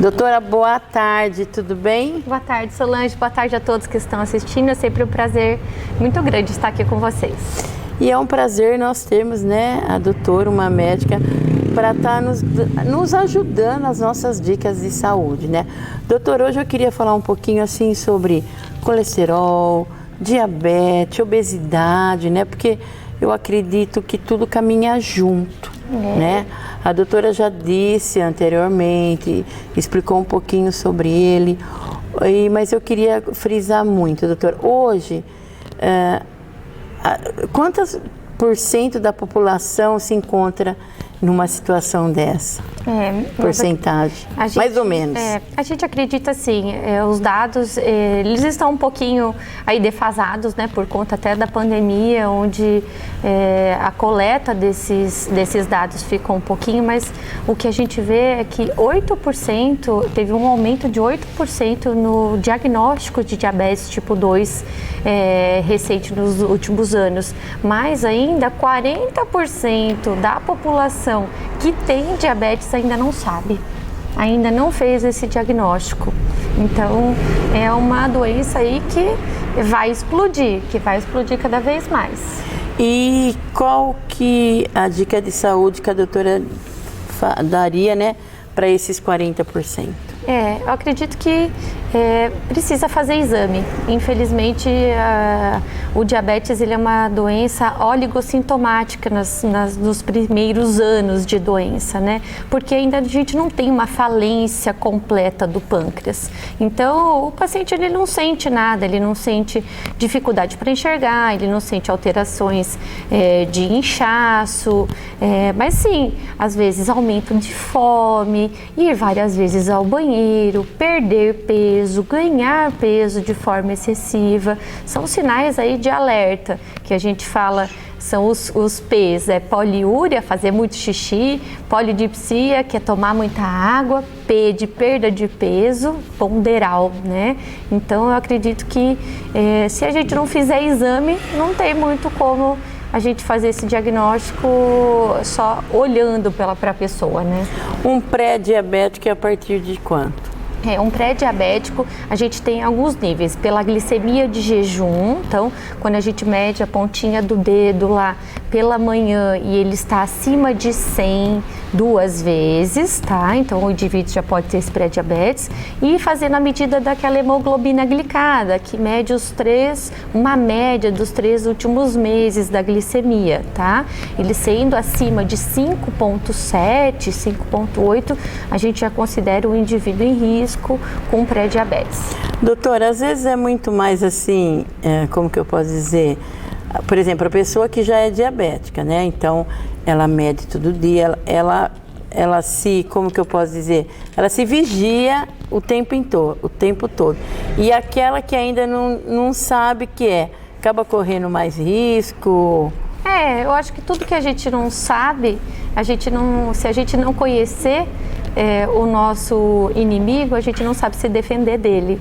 Doutora, boa tarde, tudo bem? Boa tarde, Solange. Boa tarde a todos que estão assistindo. É sempre um prazer muito grande estar aqui com vocês. E é um prazer nós termos, né, a doutora, uma médica, para estar nos ajudando nas nossas dicas de saúde, né? Doutora, hoje eu queria falar um pouquinho assim sobre colesterol, diabetes, obesidade, né? Porque eu acredito que tudo caminha junto, né? A doutora já disse anteriormente, explicou um pouquinho sobre ele, mas eu queria frisar muito, doutora. Hoje, quantos por cento da população se encontra numa situação dessa? Porcentagem, mais ou menos. A gente acredita assim, os dados, eles estão um pouquinho aí defasados, né, por conta até da pandemia, onde a coleta desses dados ficou um pouquinho, mas o que a gente vê é que 8%, teve um aumento de 8% no diagnóstico de diabetes tipo 2 recente nos últimos anos, mas ainda 40% da população que tem diabetes ainda não sabe, ainda não fez esse diagnóstico. Então, é uma doença aí que vai explodir cada vez mais. E qual que a dica de saúde que a doutora daria, né, para esses 40%? Eu acredito que precisa fazer exame. Infelizmente, o diabetes ele é uma doença oligossintomática nos primeiros anos de doença, né? Porque ainda a gente não tem uma falência completa do pâncreas. Então, o paciente ele não sente nada, ele não sente dificuldade para enxergar, ele não sente alterações de inchaço, mas sim, às vezes aumento de fome, ir várias vezes ao banheiro, perder peso, ganhar peso de forma excessiva, são sinais aí de alerta, que a gente fala, são os P's, poliúria, fazer muito xixi, polidipsia, que é tomar muita água, P de perda de peso, ponderal, né? Então eu acredito que se a gente não fizer exame, não tem muito como a gente fazer esse diagnóstico só olhando para a pessoa, né? Um pré-diabético é a partir de quanto? Um pré-diabético, a gente tem alguns níveis, pela glicemia de jejum, então quando a gente mede a pontinha do dedo lá pela manhã e ele está acima de 100 duas vezes, tá? Então o indivíduo já pode ter esse pré-diabetes, e fazendo a medida daquela hemoglobina glicada, que mede uma média dos 3 últimos meses da glicemia, tá? Ele sendo acima de 5,7, 5,8, a gente já considera o indivíduo em risco com pré-diabetes. Doutora, às vezes é muito mais assim, como que eu posso dizer? Por exemplo, a pessoa que já é diabética, né? Então, ela mede todo dia, ela se, como que eu posso dizer? Ela se vigia o tempo todo. E aquela que ainda não sabe que acaba correndo mais risco. Eu acho que tudo que a gente não sabe, se a gente não conhecer o nosso inimigo, a gente não sabe se defender dele.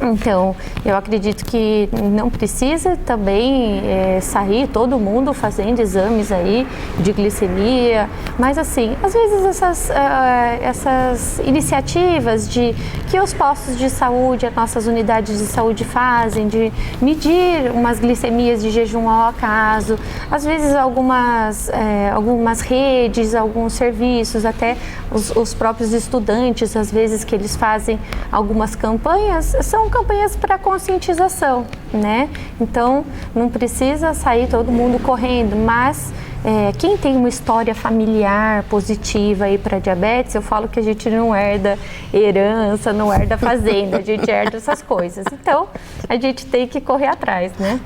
Então, eu acredito que não precisa também sair todo mundo fazendo exames aí de glicemia, mas assim, às vezes essas iniciativas que os postos de saúde, as nossas unidades de saúde fazem, de medir umas glicemias de jejum ao acaso, às vezes algumas redes, alguns serviços, até os próprios estudantes, às vezes que eles fazem algumas campanhas, são campanhas para conscientização, né? Então, não precisa sair todo mundo correndo, mas quem tem uma história familiar positiva aí para diabetes, eu falo que a gente não herda herança, não herda fazenda, a gente herda essas coisas. Então, a gente tem que correr atrás, né?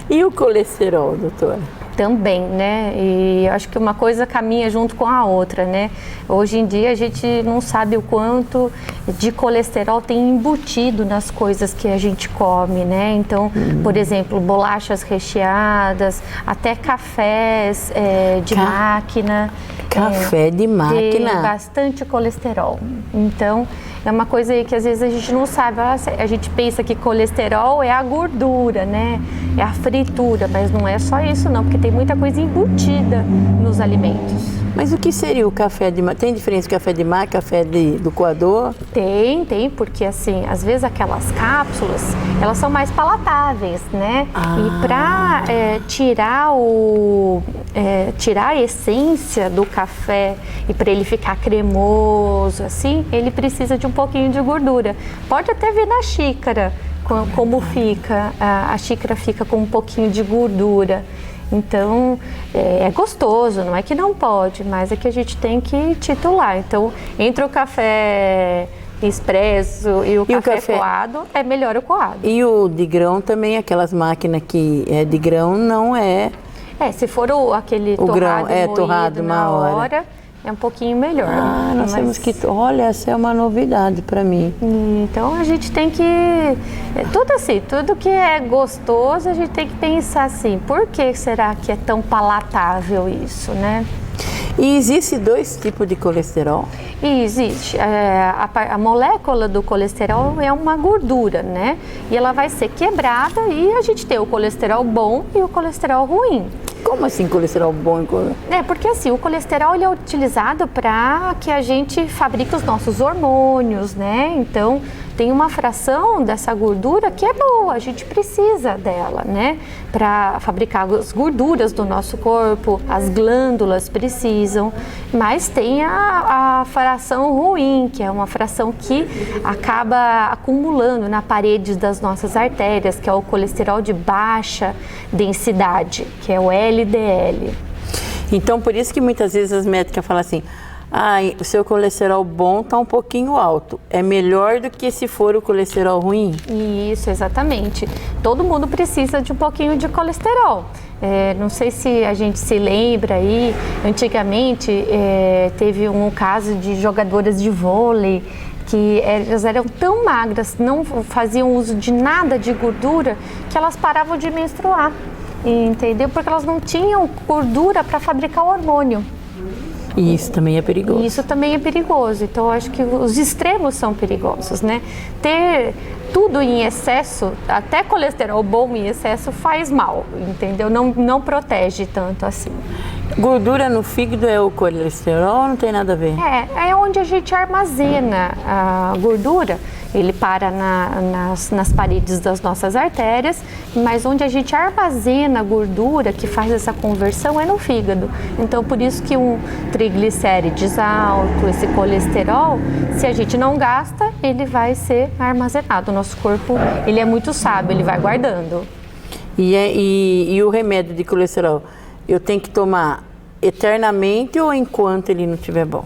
E o colesterol, doutora? Também, né? E eu acho que uma coisa caminha junto com a outra, né? Hoje em dia a gente não sabe o quanto de colesterol tem embutido nas coisas que a gente come, né? Então, por exemplo, bolachas recheadas, até cafés de máquina. Café de máquina? Tem bastante colesterol. Então, é uma coisa aí que às vezes a gente não sabe. A gente pensa que colesterol é a gordura, né? É a fritura, mas não é só isso não, porque tem muita coisa embutida nos alimentos. Mas o que seria o café de máquina? Tem diferença do café de máquina, do coador? Tem, porque assim, às vezes aquelas cápsulas, elas são mais palatáveis, né? E para tirar a essência do café e para ele ficar cremoso, assim, ele precisa de um pouquinho de gordura. Pode até ver na xícara como fica, a xícara fica com um pouquinho de gordura. Então, é gostoso, não é que não pode, mas é que a gente tem que titular. Então, entre o café expresso e o café coado, é melhor o coado. E o de grão também, aquelas máquinas que é de grão, não é... se for aquele torrado na hora, é um pouquinho melhor. Nós temos que... Olha, essa é uma novidade para mim. Então, a gente tem que... tudo que é gostoso, a gente tem que pensar assim, por que será que é tão palatável isso, né? E existe 2 tipos de colesterol? Existe. A molécula do colesterol é uma gordura, né? E ela vai ser quebrada e a gente tem o colesterol bom e o colesterol ruim. Como assim colesterol bom? Porque assim, o colesterol ele é utilizado para que a gente fabrique os nossos hormônios, né? Então, tem uma fração dessa gordura que é boa, a gente precisa dela, né? Para fabricar as gorduras do nosso corpo, as glândulas precisam, mas tem a fração ruim, que é uma fração que acaba acumulando na parede das nossas artérias, que é o colesterol de baixa densidade, que é o LDL. Então, por isso que muitas vezes as médicas falam assim, o seu colesterol bom está um pouquinho alto. É melhor do que se for o colesterol ruim? Isso, exatamente. Todo mundo precisa de um pouquinho de colesterol. Não sei se a gente se lembra aí, antigamente teve um caso de jogadoras de vôlei que elas eram tão magras, não faziam uso de nada de gordura, que elas paravam de menstruar, entendeu? Porque elas não tinham gordura para fabricar o hormônio. E isso também é perigoso. Isso também é perigoso. Então, eu acho que os extremos são perigosos, né? Ter tudo em excesso, até colesterol bom em excesso faz mal, entendeu? Não protege tanto assim. Gordura no fígado é o colesterol ou não tem nada a ver? É onde a gente armazena a gordura. Ele para nas paredes das nossas artérias, mas onde a gente armazena a gordura, que faz essa conversão, é no fígado. Então, por isso que um triglicérides alto, esse colesterol, se a gente não gasta, ele vai ser armazenado. O nosso corpo, ele é muito sábio, ele vai guardando. E o remédio de colesterol, eu tenho que tomar eternamente ou enquanto ele não estiver bom?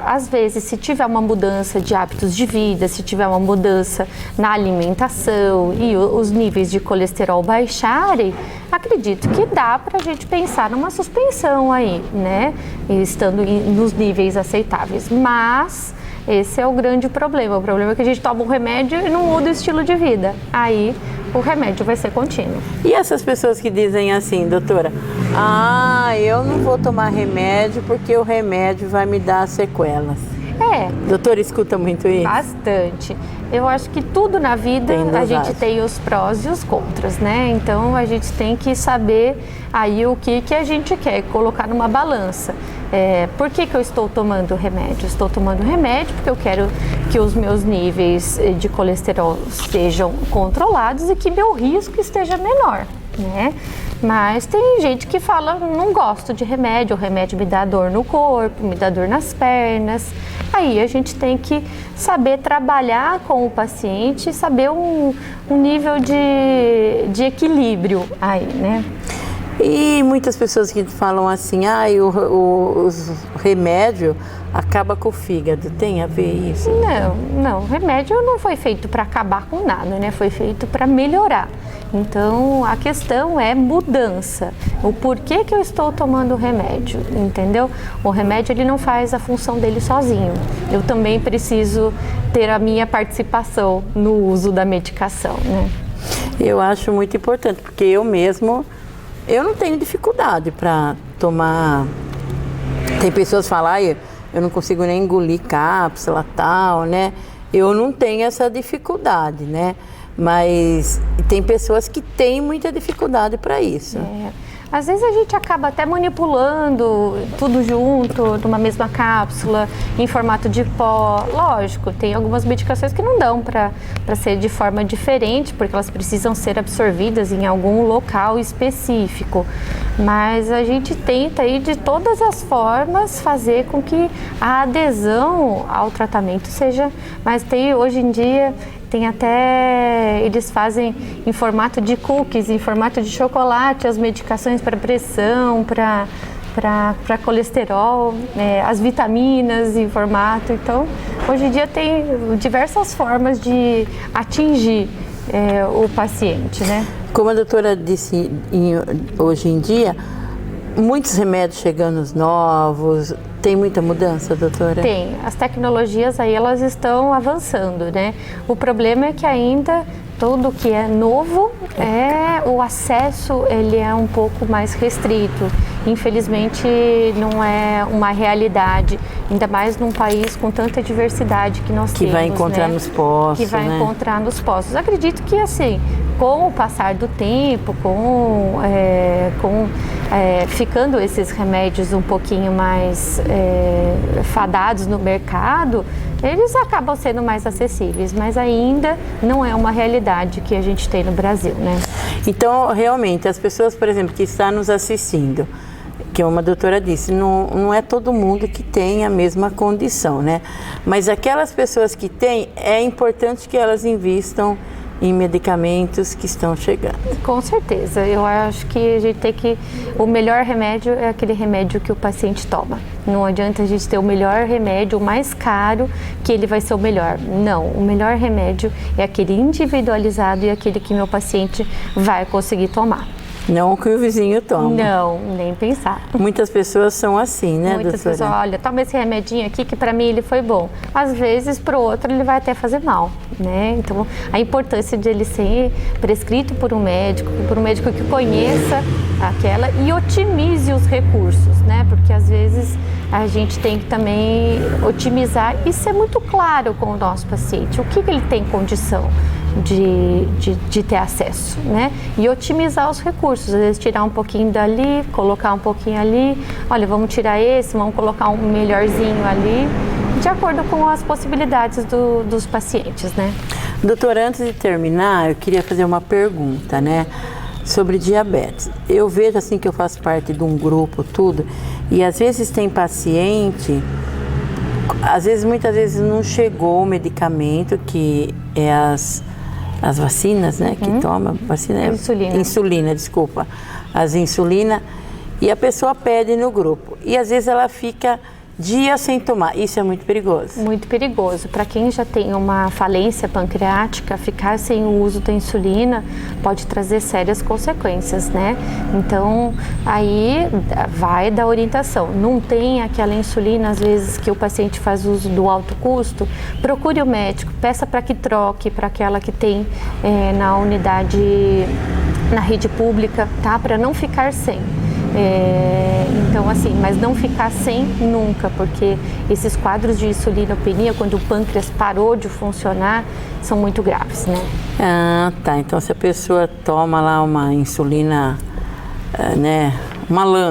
Às vezes, se tiver uma mudança de hábitos de vida, se tiver uma mudança na alimentação e os níveis de colesterol baixarem, acredito que dá para a gente pensar numa suspensão aí, né? Estando nos níveis aceitáveis. Mas esse é o grande problema. O problema é que a gente toma um remédio e não muda o estilo de vida. Aí o remédio vai ser contínuo. E essas pessoas que dizem assim, doutora, eu não vou tomar remédio porque o remédio vai me dar sequelas. Doutora, escuta muito isso? Bastante. Eu acho que tudo na vida a gente tem os prós e os contras, né? Então a gente tem que saber aí o que a gente quer, colocar numa balança. Por que eu estou tomando remédio? Estou tomando remédio porque eu quero que os meus níveis de colesterol estejam controlados e que meu risco esteja menor, né? Mas tem gente que fala, não gosto de remédio, o remédio me dá dor no corpo, me dá dor nas pernas. Aí a gente tem que saber trabalhar com o paciente, saber um nível de equilíbrio aí, né? E muitas pessoas que falam assim, o remédio acaba com o fígado, tem a ver isso? Não, o remédio não foi feito para acabar com nada, né? Foi feito para melhorar. Então, a questão é mudança. O porquê que eu estou tomando o remédio, entendeu? O remédio, ele não faz a função dele sozinho. Eu também preciso ter a minha participação no uso da medicação, né? Eu acho muito importante, porque eu não tenho dificuldade para tomar. Tem pessoas que falam, eu não consigo nem engolir cápsula, tal, né? Eu não tenho essa dificuldade, né? Mas tem pessoas que têm muita dificuldade para isso. Às vezes a gente acaba até manipulando tudo junto, numa mesma cápsula, em formato de pó. Lógico, tem algumas medicações que não dão para ser de forma diferente, porque elas precisam ser absorvidas em algum local específico. Mas a gente tenta aí de todas as formas fazer com que a adesão ao tratamento seja, mas tem hoje em dia tem até, eles fazem em formato de cookies, em formato de chocolate, as medicações para pressão, para colesterol, as vitaminas em formato. Então, hoje em dia tem diversas formas de atingir o paciente, né? Como a doutora disse, hoje em dia, muitos remédios chegando novos, tem muita mudança, doutora? Tem. As tecnologias aí, elas estão avançando, né? O problema é que ainda tudo que é novo, o acesso ele é um pouco mais restrito. Infelizmente, não é uma realidade, ainda mais num país com tanta diversidade que nós temos. Que vai encontrar, né? Nos postos, que vai, né? Encontrar nos postos. Acredito que, assim, com o passar do tempo, ficando esses remédios um pouquinho mais fadados no mercado, eles acabam sendo mais acessíveis, mas ainda não é uma realidade que a gente tem no Brasil, né? Então, realmente, as pessoas, por exemplo, que estão nos assistindo, que uma doutora disse, não é todo mundo que tem a mesma condição, né? Mas aquelas pessoas que têm, é importante que elas invistam em medicamentos que estão chegando. Com certeza, eu acho que a gente tem que... O melhor remédio é aquele remédio que o paciente toma. Não adianta a gente ter o melhor remédio, o mais caro, que ele vai ser o melhor. Não, o melhor remédio é aquele individualizado e aquele que meu paciente vai conseguir tomar. Não o que o vizinho toma. Não, nem pensar. Muitas pessoas são assim, né, Muitas doutora? Pessoas, olha, toma esse remedinho aqui que para mim ele foi bom. Às vezes, para o outro, ele vai até fazer mal, né? Então, a importância de ele ser prescrito por um médico que conheça aquela e otimize os recursos, né? Porque às vezes a gente tem que também otimizar e ser muito claro com o nosso paciente. O que ele tem condição de ter acesso, né? E otimizar os recursos, às vezes tirar um pouquinho dali, colocar um pouquinho ali, olha, vamos tirar esse, vamos colocar um melhorzinho ali, de acordo com as possibilidades dos pacientes, né? Doutora, antes de terminar, eu queria fazer uma pergunta, né? Sobre diabetes. Eu vejo assim que eu faço parte de um grupo, tudo, e às vezes tem paciente, muitas vezes não chegou o medicamento que é as vacinas, né, que toma, insulina, desculpa, as insulina, e a pessoa pede no grupo, e às vezes ela fica dias sem tomar, isso é muito perigoso. Muito perigoso, para quem já tem uma falência pancreática, ficar sem o uso da insulina pode trazer sérias consequências, né? Então, aí vai da orientação, não tem aquela insulina, às vezes, que o paciente faz uso do alto custo, procure o médico, peça para que troque para aquela que tem na unidade, na rede pública, tá? Para não ficar sem. Então, assim, mas não ficar sem nunca, porque esses quadros de insulinopenia, quando o pâncreas parou de funcionar, são muito graves, né? Ah, tá. Então, se a pessoa toma lá uma insulina, né,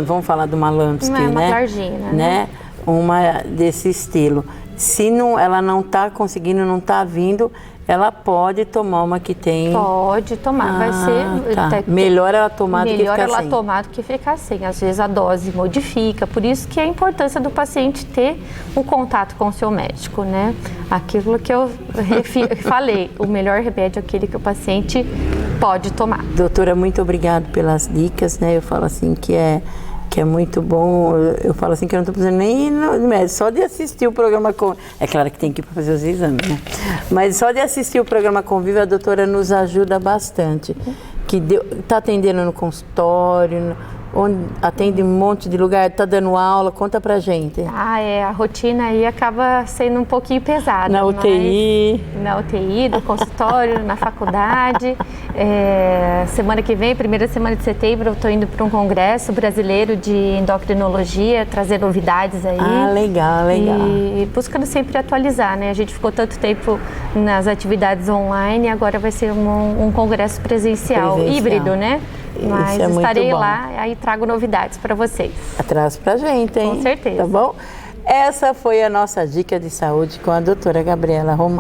vamos falar do Malantzky, né? Uma Glargina, né? Uma desse estilo. Se ela não está conseguindo, não está vindo, ela pode tomar uma que tem... Pode tomar, vai ser... Tá. Melhor ela tomar do que ficar sem. Melhor ela tomar do que ficar sem. Às vezes a dose modifica, por isso que é a importância do paciente ter um contato com o seu médico, né? Aquilo que eu falei, o melhor remédio é aquele que o paciente pode tomar. Doutora, muito obrigada pelas dicas, né? Eu falo assim que é muito bom, eu falo assim que eu não estou precisando nem ir no médico, só de assistir o programa Convívio, é claro que tem que ir para fazer os exames, né? Mas só de assistir o programa Convívio, a doutora nos ajuda bastante, que está atendendo no consultório, onde atende um monte de lugar, está dando aula, conta pra gente. A rotina aí acaba sendo um pouquinho pesada. Na UTI. Na UTI, no consultório, na faculdade. Semana que vem, primeira semana de setembro, eu estou indo para um congresso brasileiro de endocrinologia, trazer novidades aí. Ah, legal. E buscando sempre atualizar, né? A gente ficou tanto tempo nas atividades online, agora vai ser um congresso presencial, híbrido, né? Mas Isso é muito estarei bom. lá, aí trago novidades para vocês. Traz pra gente, hein? Com certeza. Tá bom? Essa foi a nossa dica de saúde com a doutora Gabriela Romano.